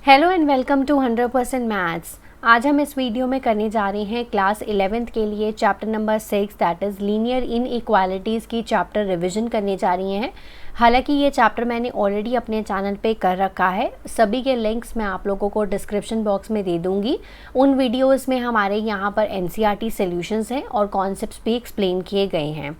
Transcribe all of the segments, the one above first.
Hello and welcome to 100% maths. आज हम इस वीडियो में करने जा रहे हैं क्लास 11th के लिए chapter number 6 that is linear inequalities की चैप्टर रिवीजन करने जा रही हैं। हालांकि ये चैप्टर मैंने ऑलरेडी अपने चैनल पे कर रखा है, सभी के लिंक्स मैं आप लोगों को डिस्क्रिप्शन बॉक्स में दे दूँगी। उन वीडियोज़ में हमारे यहाँ पर NCERT सॉल्यूशंस हैं और कॉन्सेप्ट्स भी एक्सप्लेन किए गए हैं।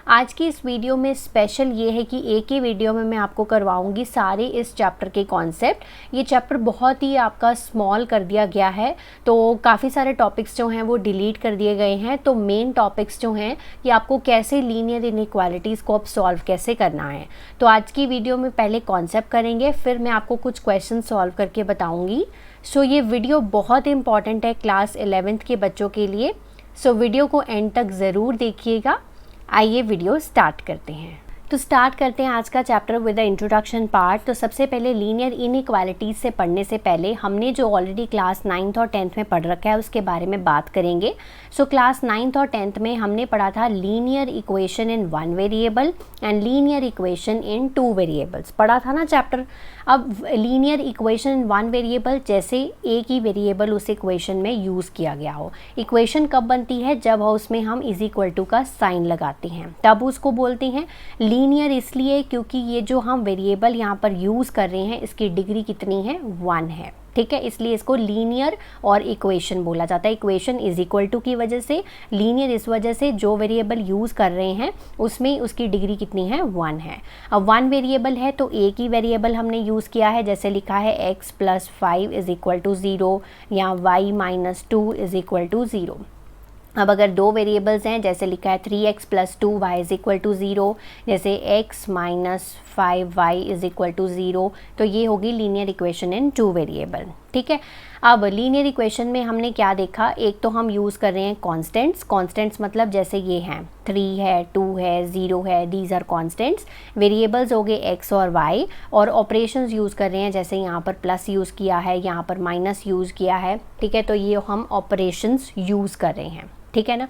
आज की इस वीडियो में स्पेशल ये है कि एक ही वीडियो में मैं आपको करवाऊंगी सारे इस चैप्टर के कॉन्सेप्ट। ये चैप्टर बहुत ही आपका स्मॉल कर दिया गया है, तो काफ़ी सारे टॉपिक्स जो हैं वो डिलीट कर दिए गए हैं। तो मेन टॉपिक्स जो हैं कि आपको कैसे लीनियर इनइक्वालिटीज़ को अब सॉल्व कैसे करना है। तो आज की वीडियो में पहले कॉन्सेप्ट करेंगे, फिर मैं आपको कुछ क्वेश्चन सॉल्व करके बताऊँगी। सो ये वीडियो बहुत इंपॉर्टेंट है क्लास 11th के बच्चों के लिए। सो वीडियो को एंड तक ज़रूर देखिएगा। आइए वीडियो स्टार्ट करते हैं। तो स्टार्ट करते हैं आज का chapter with the introduction part. तो सबसे पहले लीनियर इनइक्वालिटीज़ से पढ़ने से पहले हमने जो ऑलरेडी क्लास 9th और 10th में पढ़ रखा है उसके बारे में बात करेंगे। सो क्लास 9th और 10th में हमने पढ़ा था linear equation in 1 variable and linear equation in 2 variables पढ़ा था ना चैप्टर। अब लीनियर इक्वेशन इन 1 वेरिएबल, जैसे एक ही वेरिएबल उस इक्वेशन में यूज़ किया गया हो। इक्वेशन कब बनती है? जब उसमें हम इज इक्वल टू का साइन लगाते हैं, तब उसको बोलते हैं लीनियर। इसलिए क्योंकि ये जो हम वेरिएबल यहाँ पर यूज़ कर रहे हैं इसकी डिग्री कितनी है? 1 है। ठीक है, इसलिए इसको लीनियर और इक्वेशन बोला जाता है। इक्वेशन इज इक्वल टू की वजह से, लीनियर इस वजह से जो वेरिएबल यूज़ कर रहे हैं उसमें उसकी डिग्री कितनी है? 1 है। अब 1 वेरिएबल है तो एक ही वेरिएबल हमने यूज़ किया है, जैसे लिखा है x + 5 इज इक्वल टू 0 या y - 2 इज इक्वल टू 0। अब अगर दो वेरिएबल्स हैं, जैसे लिखा है 3x + 2y is equal to 0, जैसे x - 5y is equal to 0, तो ये होगी लीनियर इक्वेशन इन 2 वेरिएबल। ठीक है, अब लीनियर इक्वेशन में हमने क्या देखा? एक तो हम यूज़ कर रहे हैं कॉन्स्टेंट्स। कॉन्स्टेंट्स मतलब जैसे ये हैं 3 है, 2 है, 0 है, दीज आर कॉन्स्टेंट्स। वेरिएबल्स हो गए x और y, और ऑपरेशंस यूज़ कर रहे हैं, जैसे यहाँ पर प्लस यूज़ किया है, यहाँ पर माइनस यूज़ किया है। ठीक है, तो ये हम ऑपरेशंस यूज़ कर रहे हैं। ठीक है ना।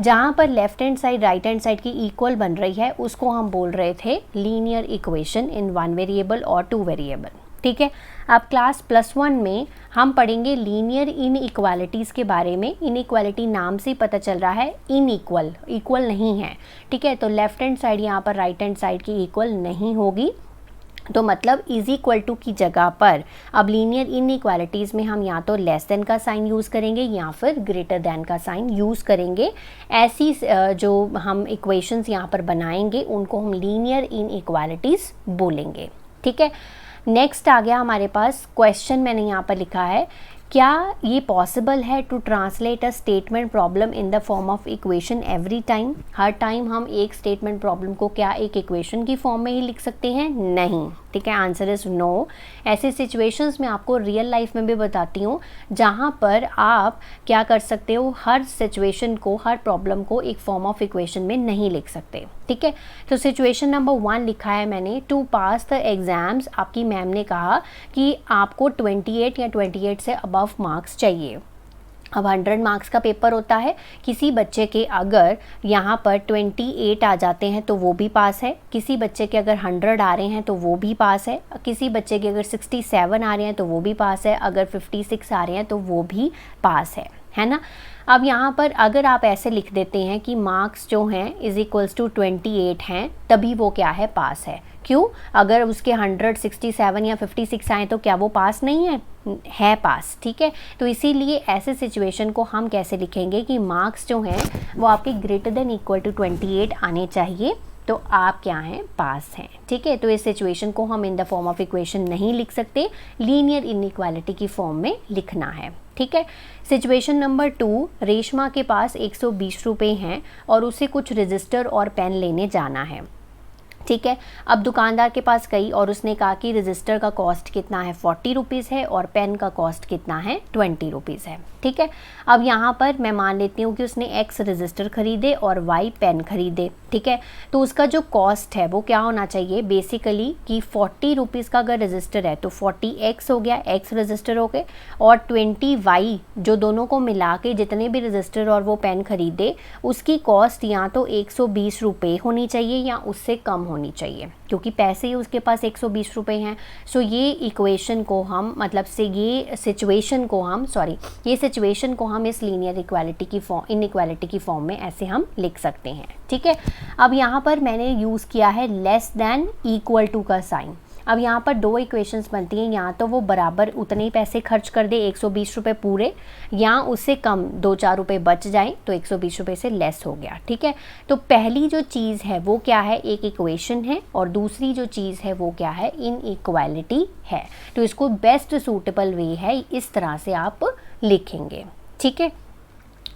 जहाँ पर left hand side right hand side की इक्वल बन रही है उसको हम बोल रहे थे लीनियर इक्वेशन इन 1 वेरिएबल और 2 वेरिएबल। ठीक है, अब क्लास +1 में हम पढ़ेंगे लीनियर इनइक्वालिटीज़ के बारे में। इनइक्वालिटी नाम से ही पता चल रहा है इनइक्वल, इक्वल नहीं है। ठीक है, तो लेफ्ट हैंड साइड यहाँ पर राइट हैंड साइड की इक्वल नहीं होगी, तो मतलब इज इक्वल टू की जगह पर अब लीनियर इनइक्वालिटीज़ में हम या तो लेस देन का साइन यूज़ करेंगे या फिर ग्रेटर देन का साइन यूज़ करेंगे। ऐसी जो हम इक्वेशंस यहाँ पर बनाएंगे उनको हम लीनियर इनइक्वालिटीज़ बोलेंगे। ठीक है, नेक्स्ट आ गया हमारे पास क्वेश्चन। मैंने यहाँ पर लिखा है, क्या ये पॉसिबल है to translate a statement problem in the form of equation every time? हर टाइम हम एक स्टेटमेंट प्रॉब्लम को क्या एक इक्वेशन की फॉर्म में ही लिख सकते हैं? नहीं। ठीक है, आंसर इज़ नो। ऐसे सिचुएशंस में आपको रियल लाइफ में भी बताती हूँ जहाँ पर आप क्या कर सकते हो, हर सिचुएशन को, हर प्रॉब्लम को एक फॉर्म ऑफ इक्वेशन में नहीं लिख सकते। ठीक है, तो सिचुएशन नंबर 1 लिखा है मैंने, टू पास द एग्ज़ाम्स। आपकी मैम ने कहा कि आपको 28 या 28 से अबव मार्क्स चाहिए। अब 100 मार्क्स का पेपर होता है, किसी बच्चे के अगर यहाँ पर 28 आ जाते हैं तो वो भी पास है, किसी बच्चे के अगर 100 आ रहे हैं तो वो भी पास है, किसी बच्चे के अगर 67 आ रहे हैं तो वो भी पास है, अगर 56 आ रहे हैं तो वो भी पास है ना। अब यहाँ पर अगर आप ऐसे लिख देते हैं कि मार्क्स जो हैं इज इक्वल्स टू 28 हैं, तभी वो क्या है? पास है। क्यों? अगर उसके 167 या 56 आए तो क्या वो पास नहीं है पास। ठीक है, तो इसीलिए ऐसे सिचुएशन को हम कैसे लिखेंगे कि मार्क्स जो हैं वो आपके ग्रेटर देन इक्वल टू 28 आने चाहिए, तो आप क्या हैं? पास हैं। ठीक है, तो इस सिचुएशन को हम इन द फॉर्म ऑफ इक्वेशन नहीं लिख सकते, लीनियर इनइक्वालिटी की फॉर्म में लिखना है। ठीक है, सिचुएशन नंबर 2, रेशमा के पास 120 रुपये हैं और उसे कुछ रजिस्टर और पेन लेने जाना है। ठीक है, अब दुकानदार के पास गई और उसने कहा कि रजिस्टर का कॉस्ट कितना है? 40 रुपीज़ है और पेन का कॉस्ट कितना है? 20 रुपीज़ है। ठीक है, अब यहाँ पर मैं मान लेती हूँ कि उसने x रजिस्टर खरीदे और y पेन खरीदे। ठीक है, तो उसका जो कॉस्ट है वो क्या होना चाहिए बेसिकली कि 40 रुपीज़ का अगर रजिस्टर है तो 40x हो गया, x रजिस्टर हो गए, और 20y जो दोनों को मिला के जितने भी रजिस्टर और वो पेन खरीदे उसकी कॉस्ट या तो 120 रुपये होनी चाहिए या उससे कम होनी चाहिए, क्योंकि पैसे ही उसके पास 120 रुपये हैं। सो ये इक्वेशन को हम मतलब से ये सिचुएशन को हम इस लीनियर इनइक्वालिटी की फॉर्म में ऐसे हम लिख सकते हैं। ठीक है, अब यहाँ पर मैंने यूज़ किया है लेस देन इक्वल टू का साइन। अब यहाँ पर दो इक्वेशंस बनती हैं, या तो वो बराबर उतने ही पैसे खर्च कर दे 120 रुपये पूरे, या उससे कम 2-4 रुपये बच जाए तो 120 रुपये से लेस हो गया। ठीक है, तो पहली जो चीज़ है वो क्या है, एक इक्वेशन है, और दूसरी जो चीज़ है वो क्या है, इनइक्वालिटी है। तो इसको बेस्ट सूटेबल वे है इस तरह से आप लिखेंगे। ठीक है,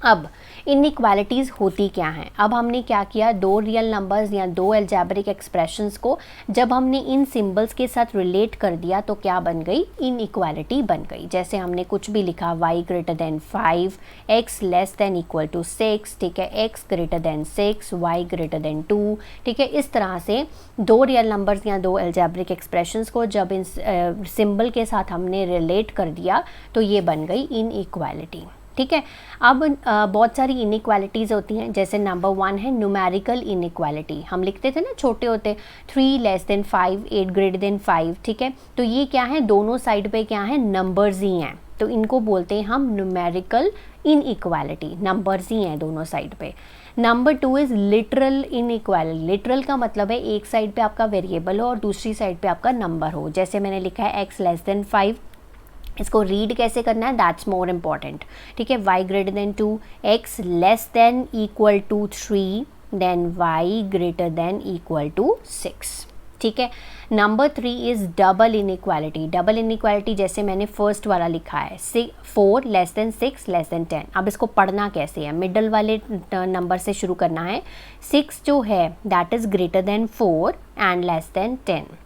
अब इनइक्वालिटीज़ होती क्या हैं। अब हमने क्या किया, दो रियल नंबर्स या दो अलजेब्रिक एक्सप्रेशंस को जब हमने इन सिंबल्स के साथ रिलेट कर दिया तो क्या बन गई, इनइक्वालिटी बन गई। जैसे हमने कुछ भी लिखा, y greater than 5, x less than equal to 6, ठीक है, x greater than 6, y greater than 2, ठीक है। इस तरह से दो रियल नंबर्स या दो अलजेब्रिक एक्सप्रेशंस को जब इन सिंबल के साथ हमने रिलेट कर दिया तो ये बन गई इनइक्वालिटी। ठीक है, अब बहुत सारी इनइक्वालिटीज़ होती हैं। जैसे नंबर 1 है न्यूमेरिकल इनइक्वालिटी। हम लिखते थे ना छोटे होते 3 लेस देन 5, 8 ग्रेटर देन 5। ठीक है, तो ये क्या है, दोनों साइड पे क्या है, नंबर्स ही हैं, तो इनको बोलते हैं हम न्यूमेरिकल इनइक्वालिटी, नंबर्स ही हैं दोनों साइड पे। Number 2 is literal inequality. Literal का मतलब है एक साइड पे आपका वेरिएबल हो और दूसरी साइड पे आपका नंबर हो। जैसे मैंने लिखा है x लेस देन 5, इसको रीड कैसे करना है, दैट्स मोर इम्पॉर्टेंट। ठीक है, y greater than 2, x less than equal to 3, then y greater than equal to 6। ठीक है, number 3 is double inequality. Double inequality जैसे मैंने फर्स्ट वाला लिखा है 4 लेस देन 6 लेस देन 10। अब इसको पढ़ना कैसे है, मिडल वाले नंबर से शुरू करना है। 6 जो है that is greater then 4 and less than 10।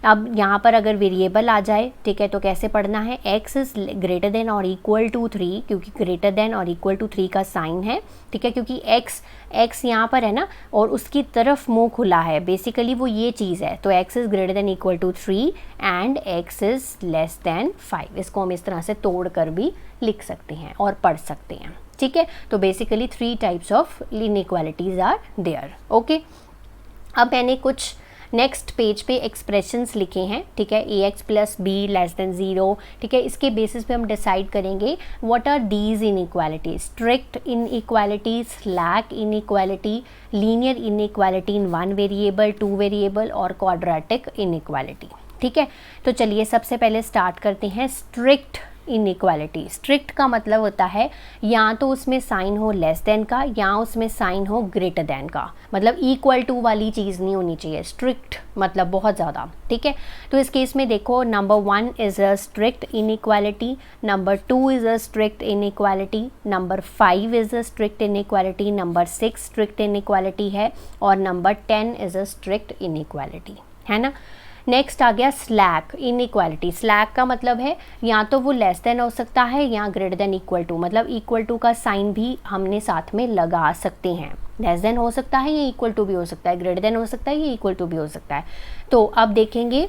अब यहाँ पर अगर वेरिएबल आ जाए, ठीक है, तो कैसे पढ़ना है, x इज़ ग्रेटर देन और इक्वल टू 3, क्योंकि ग्रेटर देन और इक्वल टू 3 का साइन है। ठीक है, क्योंकि x यहाँ पर है ना और उसकी तरफ मुंह खुला है, बेसिकली वो ये चीज़ है। तो x is greater than equal to 3 and x is less than 5। इसको हम इस तरह से तोड़ कर भी लिख सकते हैं और पढ़ सकते हैं। ठीक है, तो basically 3 types of inequalities are there. Okay, अब मैंने कुछ नेक्स्ट पेज पे एक्सप्रेशंस लिखे हैं। ठीक है, ax plus b less than 0। ठीक है, इसके बेसिस पे हम डिसाइड करेंगे what are these inequality, strict inequality, slack inequality, linear inequality in 1 variable, 2 variable और क्वाड्रेटिक इनइक्वालिटी। ठीक है, तो चलिए सबसे पहले स्टार्ट करते हैं स्ट्रिक्ट इनइक्वालिटी। स्ट्रिक्ट का मतलब होता है या तो उसमें साइन हो लेस देन का या उसमें साइन हो ग्रेटर देन का, मतलब इक्वल टू वाली चीज़ नहीं होनी चाहिए। स्ट्रिक्ट मतलब बहुत ज़्यादा। ठीक है, तो इस केस में देखो number 1 is a strict inequality, number 2 is a strict inequality, number 5 is a strict inequality, number 6 strict inequality है और number 10 is a strict inequality, है ना। नेक्स्ट आ गया स्लैक इनइक्वालिटी। स्लैक का मतलब है या तो वो लेस देन हो सकता है या ग्रेटर देन इक्वल टू, मतलब इक्वल टू का साइन भी हमने साथ में लगा सकते हैं। लेस देन हो सकता है या इक्वल टू भी हो सकता है, ग्रेटर देन हो सकता है या इक्वल टू भी हो सकता है। तो अब देखेंगे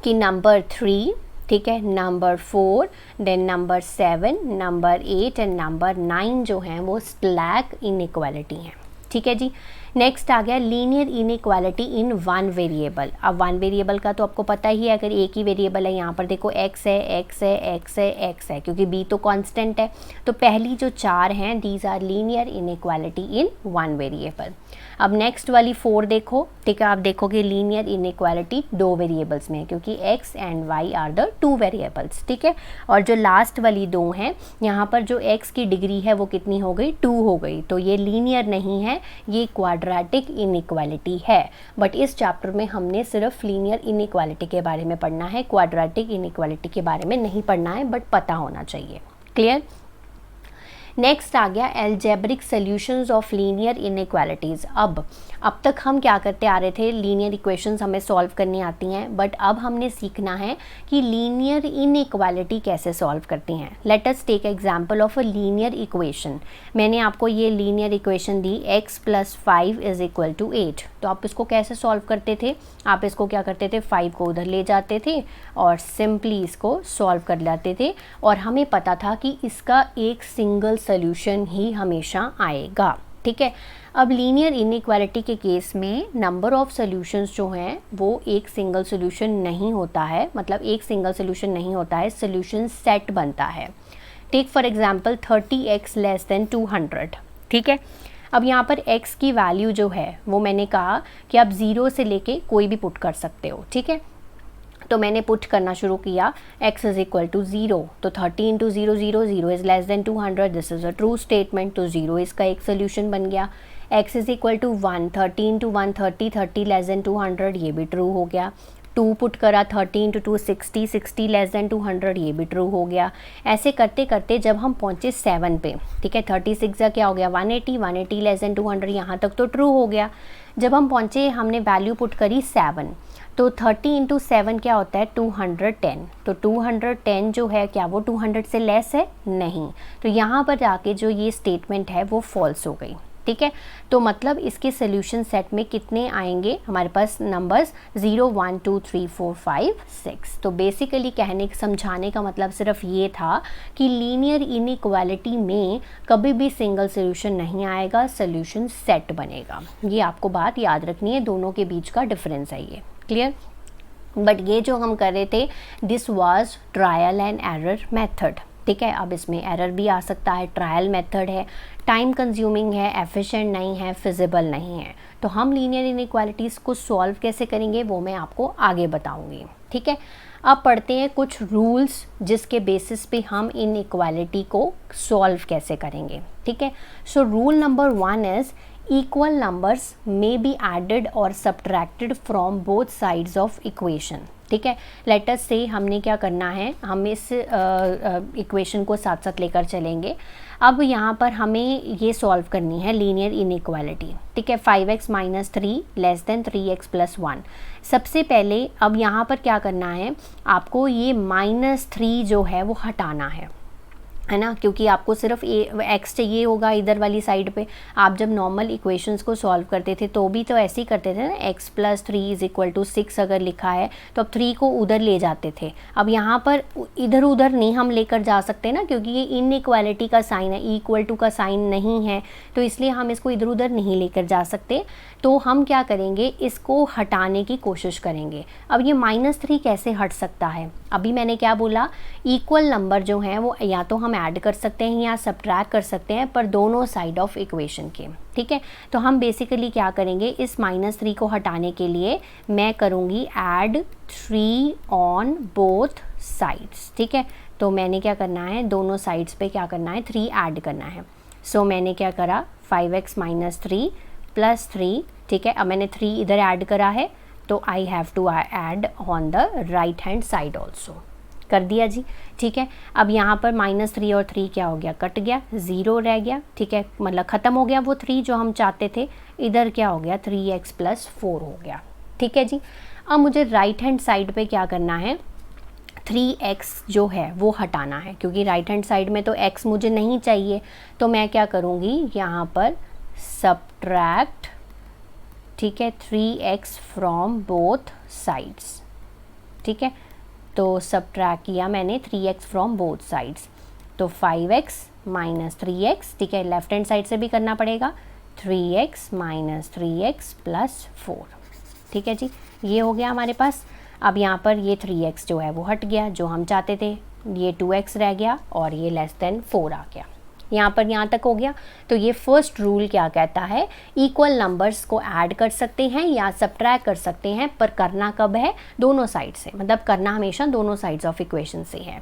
कि नंबर 3, ठीक है, number 4, then number 7, number 8 and number 9 जो हैं वो स्लैक इनइक्वालिटी हैं। ठीक है जी, नेक्स्ट आ गया लीनियर इनइक्वालिटी इन 1 वेरिएबल। अब 1 वेरिएबल का तो आपको पता ही है, अगर एक ही वेरिएबल है, यहाँ पर देखो x है, x है, x है, x है, क्योंकि b तो कांस्टेंट है। तो पहली जो 4 हैं these are linear inequality in 1 variable. अब नेक्स्ट वाली 4 देखो, ठीक है, आप देखोगे लीनियर इनइक्वालिटी 2 वेरिएबल्स में, क्योंकि x and y are the 2 variables. ठीक है, और जो लास्ट वाली 2 हैं, यहाँ पर जो x की डिग्री है वो कितनी हो गई, 2 हो गई। तो ये लीनियर नहीं है, ये क्वाड्रेटिक इनइक्वालिटी है। बट इस चैप्टर में हमने सिर्फ लीनियर इनइक्वालिटी के बारे में पढ़ना है, क्वाड्रेटिक इनइक्वालिटी के बारे में नहीं पढ़ना है, बट पता होना चाहिए। क्लियर। नेक्स्ट आ गया algebraic solutions of linear inequalities. अब तक हम क्या करते आ रहे थे, लीनियर इक्वेशंस हमें सॉल्व करनी आती हैं, बट अब हमने सीखना है कि लीनियर इनइक्वालिटी कैसे सॉल्व करती हैं। Let us take example of a linear equation. मैंने आपको ये लीनियर इक्वेशन दी x + 5 = 8। तो आप इसको कैसे सॉल्व करते थे, आप इसको क्या करते थे, 5 को उधर ले जाते थे और सिंपली इसको सॉल्व कर लेते थे, और हमें पता था कि इसका एक सिंगल सोल्यूशन ही हमेशा आएगा। ठीक है। अब लीनियर इनइक्वालिटी के केस में नंबर ऑफ सोल्यूशंस जो हैं वो एक सिंगल सोल्यूशन नहीं होता है, मतलब एक सिंगल सोल्यूशन नहीं होता है, सोल्यूशन सेट बनता है। Take for example 30x less than 200, ठीक है। अब यहाँ पर x की वैल्यू जो है वो मैंने कहा कि आप 0 से लेके कोई भी पुट कर सकते हो, ठीक है। तो मैंने पुट करना शुरू किया x इज इक्वल टू 0, तो 30 into 0 0, 0 is less than 200, this is a true statement, तो 0 इसका एक सोल्यूशन बन गया। x is equal to 1, 30 into 1 30, 30 less than 200, ये भी ट्रू हो गया। 2 पुट करा, 30 इंटू 2 60, 60 लेस देन 200, ये भी ट्रू हो गया। ऐसे करते करते जब हम पहुँचे 7 पे, ठीक है, 36 का क्या हो गया 180, 180 लेस देन 200, यहाँ तक तो ट्रू हो गया। जब हम पहुँचे हमने वैल्यू पुट करी 7, तो 30 इंटू 7 क्या होता है 210, तो 210 जो है क्या वो 200 से लेस है, नहीं, तो यहाँ पर जाके जो ये स्टेटमेंट है वो फॉल्स हो गई, ठीक है। तो मतलब इसके सोल्यूशन सेट में कितने आएंगे हमारे पास नंबर्स 0 1 2 3 4 5 6। तो बेसिकली कहने समझाने का मतलब सिर्फ ये था कि लीनियर इनइक्वालिटी में कभी भी सिंगल सोल्यूशन नहीं आएगा, सोल्यूशन सेट बनेगा। ये आपको बात याद रखनी है, दोनों के बीच का डिफरेंस है ये, क्लियर। बट ये जो हम कर रहे थे this was trial and error method, ठीक है। अब इसमें एरर भी आ सकता है, ट्रायल मेथड है, टाइम कंज्यूमिंग है, एफिशिएंट नहीं है, फिजिबल नहीं है। तो हम लीनियर इनइक्वालिटीज़ को सॉल्व कैसे करेंगे वो मैं आपको आगे बताऊंगी, ठीक है। अब पढ़ते हैं कुछ रूल्स जिसके बेसिस पे हम इनइक्वालिटी को सॉल्व कैसे करेंगे, ठीक है। So rule number 1 is equal numbers may be added or subtracted from both sides of equation, ठीक है। लेट अस से हमने क्या करना है, हम इस इक्वेशन को साथ साथ लेकर चलेंगे। अब यहाँ पर हमें ये सॉल्व करनी है लीनियर इनइक्वालिटी, ठीक है। 5x minus 3 less than 3x plus 1। सबसे पहले अब यहाँ पर क्या करना है, आपको ये -3 जो है वो हटाना है ना, क्योंकि आपको सिर्फ x चाहिए होगा इधर वाली साइड पे। आप जब नॉर्मल इक्वेशंस को सॉल्व करते थे तो भी तो ऐसे ही करते थे ना, x plus 3 is equal to 6 अगर लिखा है तो अब 3 को उधर ले जाते थे। अब यहाँ पर इधर उधर नहीं हम लेकर जा सकते ना, क्योंकि ये इनइक्वालिटी का साइन है, इक्वल टू का साइन नहीं है, तो इसलिए हम इसको इधर उधर नहीं लेकर जा सकते। तो हम क्या करेंगे, इसको हटाने की कोशिश करेंगे। अब ये -3 कैसे हट सकता है, अभी मैंने क्या बोला, इक्वल नंबर जो हैं वो या तो हम ऐड कर सकते हैं या सब्ट्रैक्ट कर सकते हैं, पर दोनों साइड ऑफ इक्वेशन के, ठीक है। तो हम बेसिकली क्या करेंगे, इस -3 को हटाने के लिए मैं करूँगी ऐड 3 ऑन बोथ साइड्स, ठीक है। तो मैंने क्या करना है, दोनों साइड्स पे क्या करना है, 3 ऐड करना है। सो मैंने क्या करा, 5x माइनस 3 प्लस 3, ठीक है। अब मैंने 3 इधर ऐड करा है, तो I have to add on the right hand side also, कर दिया जी, ठीक है। अब यहाँ पर -3 और 3 क्या हो गया, कट गया, 0 रह गया, ठीक है, मतलब ख़त्म हो गया वो 3 जो हम चाहते थे। इधर क्या हो गया, 3x प्लस 4 हो गया, ठीक है जी। अब मुझे राइट हैंड साइड पे क्या करना है, 3x जो है वो हटाना है, क्योंकि राइट हैंड साइड में तो x मुझे नहीं चाहिए। तो मैं क्या करूँगी, यहाँ पर सब्ट्रैक्ट, ठीक है, 3x फ्रॉम बोथ साइड्स, ठीक है। तो सब्ट्रैक्ट किया मैंने 3x फ्रॉम बोथ साइड्स, तो 5x माइनस 3x, ठीक है, लेफ्ट हैंड साइड से भी करना पड़ेगा, 3x माइनस 3x प्लस 4, ठीक है जी, ये हो गया हमारे पास। अब यहाँ पर ये 3x जो है वो हट गया, जो हम चाहते थे, ये 2x रह गया और ये लेस देन 4 आ गया। यहाँ पर यहाँ तक हो गया। तो ये फर्स्ट रूल क्या कहता है, इक्वल नंबर्स को ऐड कर सकते हैं या सब्ट्रैक्ट कर सकते हैं, पर करना कब है, दोनों साइड से, मतलब करना हमेशा दोनों साइड्स ऑफ इक्वेशन से है।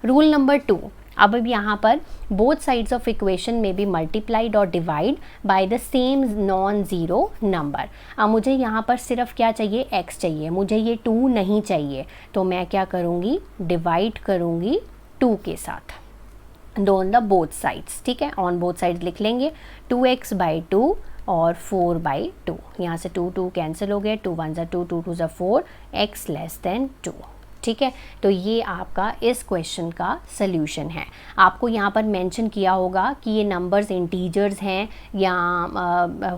रूल नंबर 2, अब यहाँ पर बोथ साइड्स ऑफ इक्वेशन में बी मल्टीप्लाइड और divide by the same non zero number. अब मुझे यहाँ पर सिर्फ क्या चाहिए, x चाहिए, मुझे ये 2 नहीं चाहिए, तो मैं क्या करूँगी, डिवाइड करूँगी 2 के साथ, ऑन द बोथ साइड्स, ठीक है, ऑन बोथ साइड्स लिख लेंगे, 2x बाई 2 और 4 बाई 2, यहाँ से 2 2 कैंसिल हो गए, 2 1 ज़ा 2, 2 2 ज़ा 4, x लेस देन 2, ठीक है। तो ये आपका इस क्वेश्चन का सल्यूशन है। आपको यहाँ पर मेंशन किया होगा कि ये नंबर्स इंटीजर्स हैं या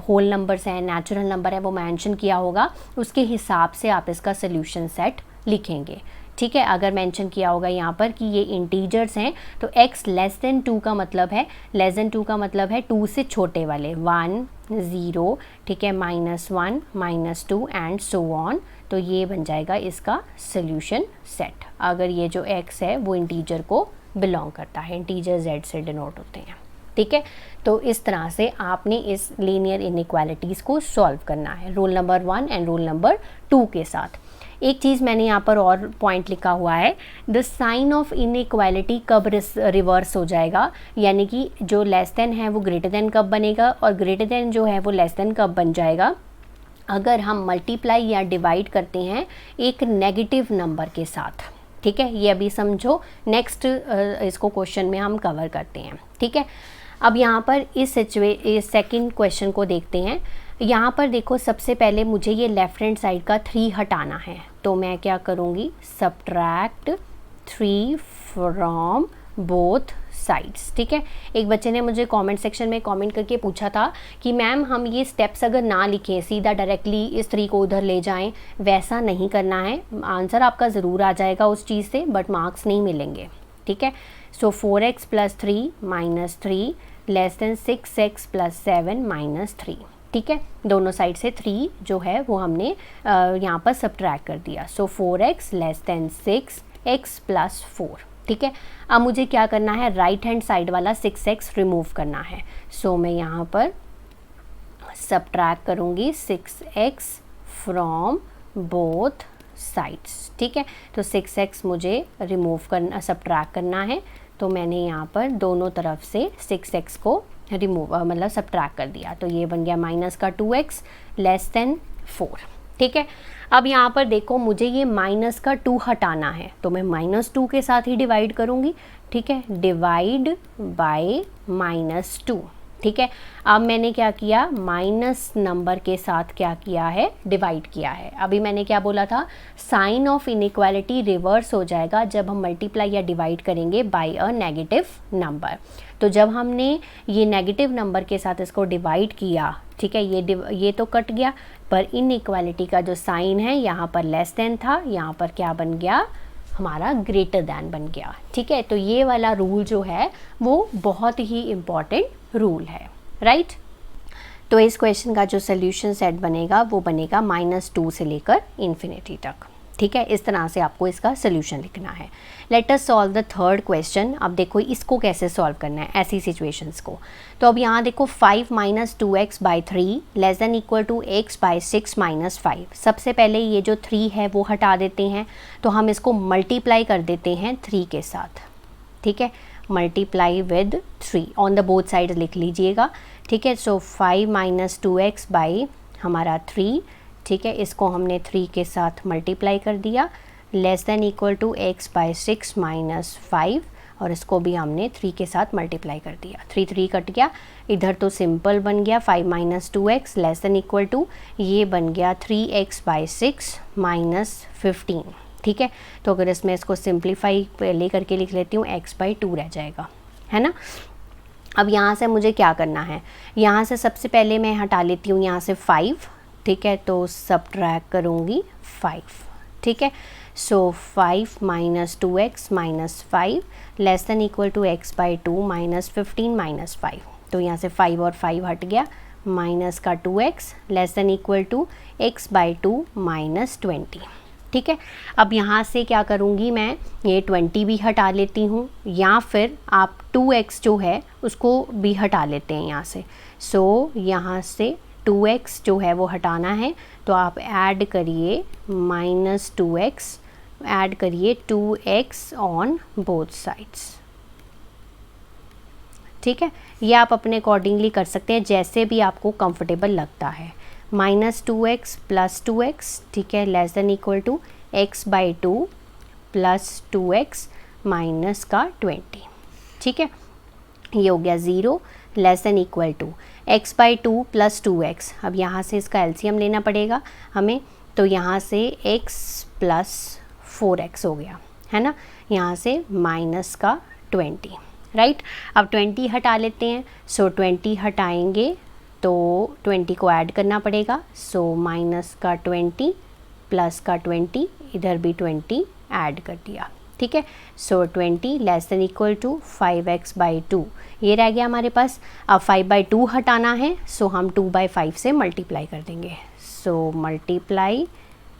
होल नंबर्स हैं, नेचुरल नंबर है, वो मेंशन किया होगा, उसके हिसाब से आप इसका सल्यूशन सेट लिखेंगे, ठीक है। अगर मेंशन किया होगा यहाँ पर कि ये इंटीजर्स हैं तो x लेस देन 2 का मतलब है, लेस देन 2 का मतलब है 2 से छोटे वाले, 1 0, ठीक है, -1 -2 एंड सो ऑन। तो ये बन जाएगा इसका सोल्यूशन सेट, अगर ये जो x है वो इंटीजर को बिलोंग करता है, इंटीजर z से डिनोट होते हैं, ठीक है। तो इस तरह से आपने इस लीनियर इनइक्वालिटीज़ को सॉल्व करना है rule number 1 and rule number 2 के साथ। एक चीज़ मैंने यहाँ पर और पॉइंट लिखा हुआ है, द साइन ऑफ इनइक्वालिटी कब रिवर्स हो जाएगा, यानी कि जो लेस देन है वो ग्रेटर देन कब बनेगा और ग्रेटर देन जो है वो लेस देन कब बन जाएगा, अगर हम मल्टीप्लाई या डिवाइड करते हैं एक नेगेटिव नंबर के साथ, ठीक है। ये अभी समझो, नेक्स्ट इसको क्वेश्चन में हम कवर करते हैं, ठीक है। अब यहाँ पर इस सेकंड क्वेश्चन को देखते हैं। यहाँ पर देखो, सबसे पहले मुझे ये लेफ्ट हैंड साइड का 3 हटाना है, तो मैं क्या करूँगी, सब्ट्रैक्ट 3 फ्रॉम बोथ साइड्स, ठीक है। एक बच्चे ने मुझे कमेंट सेक्शन में कमेंट करके पूछा था कि मैम हम ये स्टेप्स अगर ना लिखें, सीधा डायरेक्टली इस 3 को उधर ले जाएं, वैसा नहीं करना है, आंसर आपका ज़रूर आ जाएगा उस चीज़ से, बट मार्क्स नहीं मिलेंगे, ठीक है। सो 4x + 3 - 3 लेस देन 6x + 7 - 3, ठीक है। दोनों साइड से 3 जो है वो हमने यहाँ पर सब्ट्रैक्ट कर दिया। सो 4x लेस देन 6x + 4, ठीक है। अब मुझे क्या करना है, राइट हैंड साइड वाला 6x रिमूव करना है। सो मैं यहाँ पर सब्ट्रैक्ट करूँगी 6x फ्रॉम बोथ साइड्स, ठीक है। तो 6x मुझे रिमूव करना, सब्ट्रैक्ट करना है, तो मैंने यहाँ पर दोनों तरफ से 6x को रिमूव मतलब सब्ट्रैक्ट कर दिया, तो ये बन गया माइनस का 2x लेस देन 4, ठीक है। अब यहाँ पर देखो, मुझे ये माइनस का 2 हटाना है, तो मैं -2 के साथ ही डिवाइड करूँगी, ठीक है, डिवाइड बाय -2, ठीक है। अब मैंने क्या किया, माइनस नंबर के साथ क्या किया है, डिवाइड किया है। अभी मैंने क्या बोला था, साइन ऑफ इनइक्वालिटी रिवर्स हो जाएगा जब हम मल्टीप्लाई या डिवाइड करेंगे बाय अ नेगेटिव नंबर। तो जब हमने ये नेगेटिव नंबर के साथ इसको डिवाइड किया, ठीक है, ये तो कट गया, पर इनइक्वालिटी का जो साइन है यहाँ पर लेस देन था, यहाँ पर क्या बन गया, हमारा ग्रेटर दैन बन गया, ठीक है। तो ये वाला रूल जो है वो बहुत ही इम्पॉर्टेंट रूल है, राइट। तो इस क्वेश्चन का जो सोल्यूशन सेट बनेगा वो बनेगा -2 से लेकर इन्फिनिटी तक, ठीक है। इस तरह से आपको इसका सोल्यूशन लिखना है। Let us solve the third question. अब देखो इसको कैसे सॉल्व करना है ऐसी सिचुएशंस को। तो अब यहाँ देखो 5 - 2x/3 less than equal to x/6 - 5। सबसे पहले ये जो 3 है वो हटा देते हैं, तो हम इसको मल्टीप्लाई कर देते हैं 3 के साथ, ठीक है, multiply with 3 on the both side लिख लीजिएगा, ठीक है। सो 5 - 2x बाई हमारा 3, ठीक है, इसको हमने 3 के साथ मल्टीप्लाई कर दिया, less than equal to x/6 - 5, और इसको भी हमने 3 के साथ मल्टीप्लाई कर दिया, 3 कट गया, इधर तो सिंपल बन गया 5 - 2x less than equal to, ये बन गया 3x/6 - 15, ठीक है। तो अगर इसमें इसको सिंप्लीफाई पहले करके लिख लेती हूँ, x/2 रह जाएगा, है ना। अब यहाँ से मुझे क्या करना है, यहाँ से सबसे पहले मैं हटा लेती हूँ यहाँ से 5, ठीक है, तो सब्ट्रैक्ट करूँगी 5, ठीक है। So 5 - 2x - 5 less than equal to x/2 - 15 - 5, तो यहाँ से 5 और 5 हट गया, माइनस का 2x less than equal to x/2 - 20, ठीक है। अब यहाँ से क्या करूँगी मैं, ये 20 भी हटा लेती हूँ, या फिर आप 2x जो है उसको भी हटा लेते हैं यहाँ से। सो यहाँ से 2x जो है वो हटाना है, तो आप ऐड करिए -2x, ऐड करिए 2x ऑन बोथ साइड्स, ठीक है। ये आप अपने अकॉर्डिंगली कर सकते हैं, जैसे भी आपको कंफर्टेबल लगता है। -2x + 2x, ठीक है, less than equal to x/2 + 2x minus का 20, ठीक है, ये हो गया 0 less than equal to x/2 + 2x। अब यहाँ से इसका एलसीएम लेना पड़ेगा हमें, तो यहाँ से x + 4x हो गया, है ना, यहाँ से माइनस का 20, राइट। अब 20 हटा लेते हैं, सो 20 हटाएंगे तो 20 को ऐड करना पड़ेगा, सो माइनस का 20 प्लस का 20, इधर भी 20 ऐड कर दिया, ठीक है। So 20 less than equal to 5x/2 ये रह गया हमारे पास। अब 5/2 हटाना है, सो हम 2/5 से मल्टीप्लाई कर देंगे। सो मल्टीप्लाई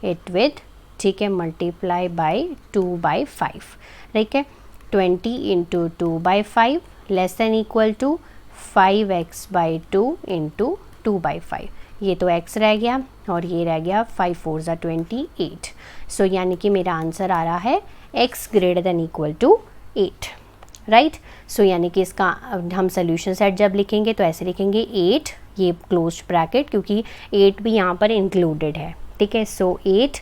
इट विथ, ठीक है, मल्टीप्लाई बाय 2/5, ठीक है। 20 into 2/5 less than equal to 5x/2 into 2/5, ये तो x रह गया और ये रह गया 5 4 ज़ा 28। सो यानी कि मेरा आंसर आ रहा है x greater than equal to 8, right. So यानी कि इसका हम सोल्यूशन सेट जब लिखेंगे तो ऐसे लिखेंगे 8, ये क्लोज ब्रैकेट, क्योंकि 8 भी यहाँ पर इंक्लूडेड है, ठीक है। सो 8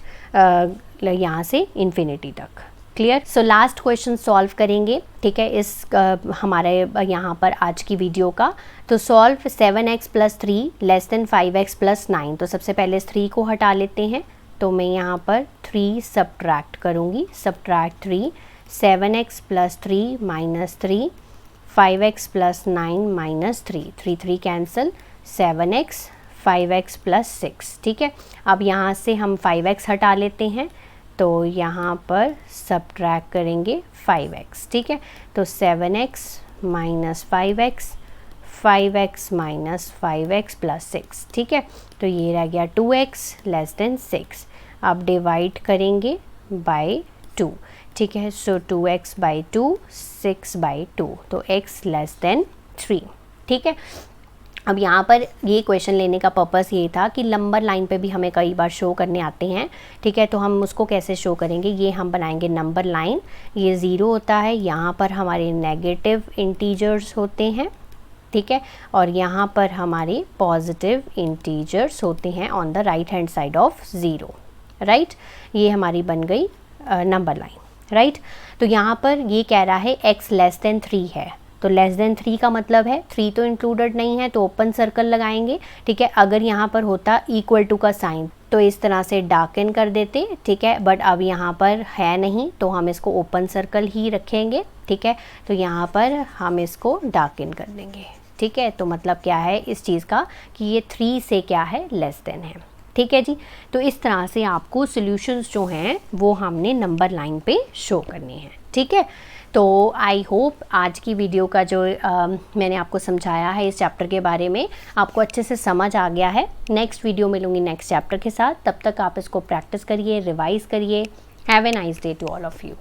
यहाँ से इन्फिनिटी तक, clear. So last question solve करेंगे, ठीक है, इस हमारे यहाँ पर आज की वीडियो का। तो solve 7x + 3 less than 5x + 9। तो सबसे पहले इस 3 को हटा लेते हैं, तो मैं यहाँ पर 3 सब्ट्रैक्ट करूँगी, subtract 3, 7x + 3 - 3, 5x + 9 - 3, 3 3 cancel, 7x, 5x + 6, ठीक है। अब यहाँ से हम 5x हटा लेते हैं, तो यहाँ पर सब्ट्रैक्ट करेंगे 5x, ठीक है। तो 7x - 5x, 5x - 5x + 6, ठीक है। तो ये रह गया 2x लेस देन 6। अब डिवाइड करेंगे बाय 2, ठीक है। सो 2x/2, 6/2, तो x लेस देन 3, ठीक है। अब यहाँ पर ये क्वेश्चन लेने का पर्पस ये था कि नंबर लाइन पे भी हमें कई बार शो करने आते हैं, ठीक है। तो हम उसको कैसे शो करेंगे, ये हम बनाएंगे नंबर लाइन, ये 0 होता है, यहाँ पर हमारे नेगेटिव इंटीजर्स होते हैं, ठीक है, और यहाँ पर हमारे पॉजिटिव इंटीजर्स होते हैं on the right hand side of 0, right. ये हमारी बन गई नंबर लाइन, राइट। तो यहाँ पर ये कह रहा है x लेस देन 3 है, तो लेस देन 3 का मतलब है 3 तो इंक्लूडेड नहीं है, तो ओपन सर्कल लगाएंगे, ठीक है। अगर यहाँ पर होता इक्वल टू का साइन तो इस तरह से डार्कन कर देते, ठीक है, बट अब यहाँ पर है नहीं, तो हम इसको ओपन सर्कल ही रखेंगे, ठीक है। तो यहाँ पर हम इसको डार्कन कर देंगे, ठीक है। तो मतलब क्या है इस चीज़ का कि ये 3 से क्या है, लेस देन है, ठीक है जी। तो इस तरह से आपको सॉल्यूशंस जो हैं वो हमने नंबर लाइन पे शो करने हैं, ठीक है। तो आई होप आज की वीडियो का जो मैंने आपको समझाया है इस चैप्टर के बारे में आपको अच्छे से समझ आ गया है। नेक्स्ट वीडियो मिलूंगी नेक्स्ट चैप्टर के साथ, तब तक आप इसको प्रैक्टिस करिए, रिवाइज़ करिए। Have a nice day to all of you.